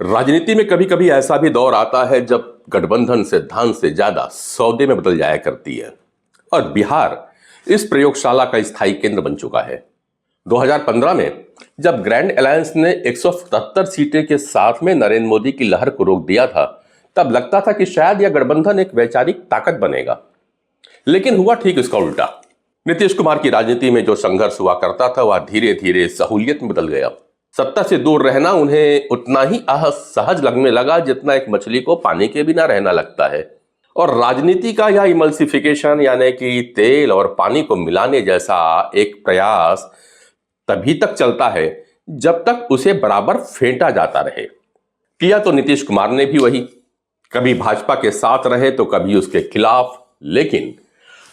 राजनीति में कभी कभी ऐसा भी दौर आता है जब गठबंधन सिद्धांत से ज्यादा सौदे में बदल जाया करती है और बिहार इस प्रयोगशाला का स्थायी केंद्र बन चुका है। 2015 में जब ग्रैंड अलायंस ने 177 सीटें के साथ में नरेंद्र मोदी की लहर को रोक दिया था, तब लगता था कि शायद यह गठबंधन एक वैचारिक ताकत बनेगा, लेकिन हुआ ठीक इसका उल्टा। नीतीश कुमार की राजनीति में जो संघर्ष हुआ करता था वह धीरे धीरे सहूलियत में बदल गया। सत्ता से दूर रहना उन्हें उतना ही असहज लगने लगा जितना एक मछली को पानी के बिना रहना लगता है। और राजनीति का यह इमल्सिफिकेशन यानी कि तेल और पानी को मिलाने जैसा एक प्रयास तभी तक चलता है जब तक उसे बराबर फेंटा जाता रहे। किया तो नीतीश कुमार ने भी वही, कभी भाजपा के साथ रहे तो कभी उसके खिलाफ, लेकिन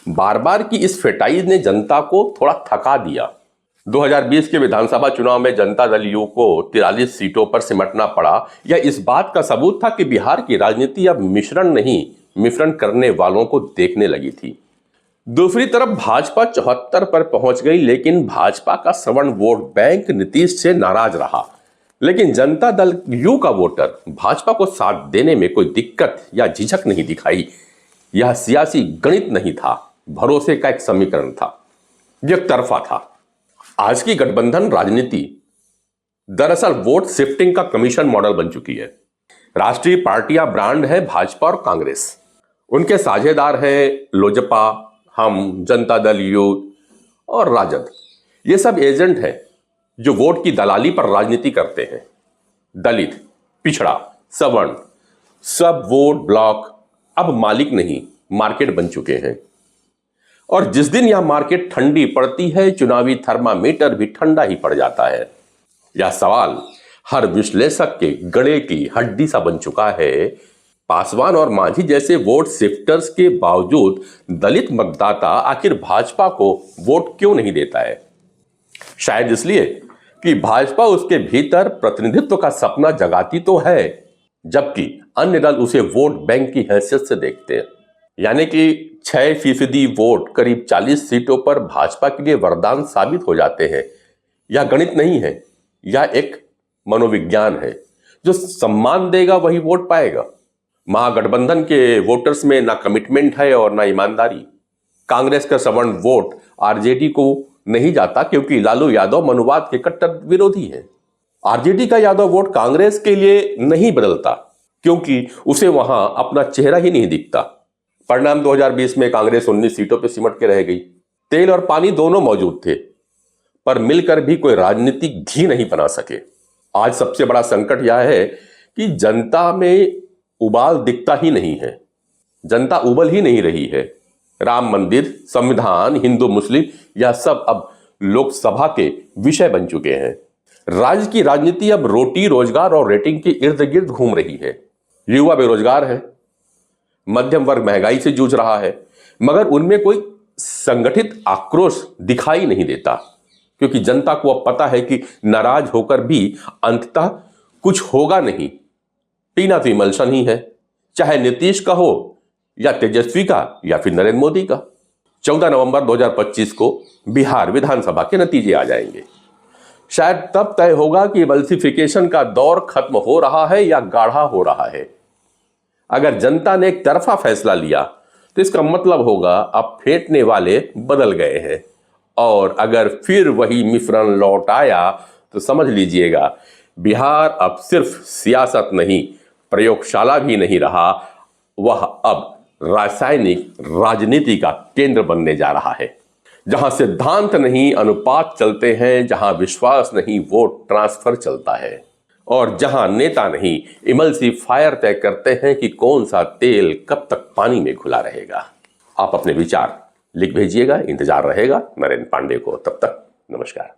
बार बार की इस फेटाई ने जनता को थोड़ा थका दिया। 2020 के विधानसभा चुनाव में जनता दल यू को 43 सीटों पर सिमटना पड़ा। यह इस बात का सबूत था कि बिहार की राजनीति अब मिश्रण नहीं, मिश्रण करने वालों को देखने लगी थी। दूसरी तरफ भाजपा 74 पर पहुंच गई, लेकिन भाजपा का श्रवण वोट बैंक नीतीश से नाराज रहा। लेकिन जनता दल यू का वोटर भाजपा को साथ देने में कोई दिक्कत या झिझक नहीं दिखाई। यह सियासी गणित नहीं था, भरोसे का एक समीकरण था, एक तरफा था। आज की गठबंधन राजनीति दरअसल वोट शिफ्टिंग का कमीशन मॉडल बन चुकी है। राष्ट्रीय पार्टियां ब्रांड है भाजपा और कांग्रेस, उनके साझेदार हैं लोजपा, हम, जनता दल यू और राजद। ये सब एजेंट हैं जो वोट की दलाली पर राजनीति करते हैं। दलित, पिछड़ा, सवर्ण, सब वोट ब्लॉक अब मालिक नहीं, मार्केट बन चुके हैं। और जिस दिन यह मार्केट ठंडी पड़ती है, चुनावी थर्मामीटर भी ठंडा ही पड़ जाता है। यह सवाल हर विश्लेषक के गले की हड्डी सा बन चुका है। पासवान और मांझी जैसे वोट शिफ्टर्स के बावजूद दलित मतदाता आखिर भाजपा को वोट क्यों नहीं देता है? शायद इसलिए कि भाजपा उसके भीतर प्रतिनिधित्व का सपना जगाती तो है, जबकि अन्य दल उसे वोट बैंक की हैसियत से देखते हैं। यानी कि 6% वोट करीब 40 सीटों पर भाजपा के लिए वरदान साबित हो जाते हैं। यह गणित नहीं है, यह एक मनोविज्ञान है। जो सम्मान देगा वही वोट पाएगा। महागठबंधन के वोटर्स में ना कमिटमेंट है और ना ईमानदारी। कांग्रेस का सवर्ण वोट आरजेडी को नहीं जाता क्योंकि लालू यादव मनुवाद के कट्टर विरोधी हैं। आरजेडी का यादव वोट कांग्रेस के लिए नहीं बदलता क्योंकि उसे वहां अपना चेहरा ही नहीं दिखता। परिणाम 2020 में कांग्रेस 19 सीटों पर सिमट के रह गई। तेल और पानी दोनों मौजूद थे, पर मिलकर भी कोई राजनीतिक घी नहीं बना सके। आज सबसे बड़ा संकट यह है कि जनता में उबाल दिखता ही नहीं है। जनता उबल ही नहीं रही है। राम मंदिर, संविधान, हिंदू मुस्लिम, यह सब अब लोकसभा के विषय बन चुके हैं। राज्य की राजनीति अब रोटी, रोजगार और रेटिंग के इर्द गिर्द घूम रही है। युवा बेरोजगार है, मध्यम वर्ग महंगाई से जूझ रहा है, मगर उनमें कोई संगठित आक्रोश दिखाई नहीं देता क्योंकि जनता को अब पता है कि नाराज होकर भी अंततः कुछ होगा नहीं। पीना तो इमल्शन ही है, चाहे नीतीश का हो या तेजस्वी का या फिर नरेंद्र मोदी का। 14 नवंबर 2025 को बिहार विधानसभा के नतीजे आ जाएंगे। शायद तब तय होगा कि इमल्सिफिकेशन का दौर खत्म हो रहा है या गाढ़ा हो रहा है। अगर जनता ने एक तरफा फैसला लिया तो इसका मतलब होगा अब फेंटने वाले बदल गए हैं, और अगर फिर वही मिश्रण लौट आया तो समझ लीजिएगा बिहार अब सिर्फ सियासत नहीं, प्रयोगशाला भी नहीं रहा, वह अब रासायनिक राजनीति का केंद्र बनने जा रहा है, जहां सिद्धांत नहीं अनुपात चलते हैं, जहां विश्वास नहीं वोट ट्रांसफर चलता है, और जहां नेता नहीं इमल्सिफायर तय करते हैं कि कौन सा तेल कब तक पानी में घुला रहेगा। आप अपने विचार लिख भेजिएगा, इंतजार रहेगा नरेंद्र पांडे को। तब तक नमस्कार।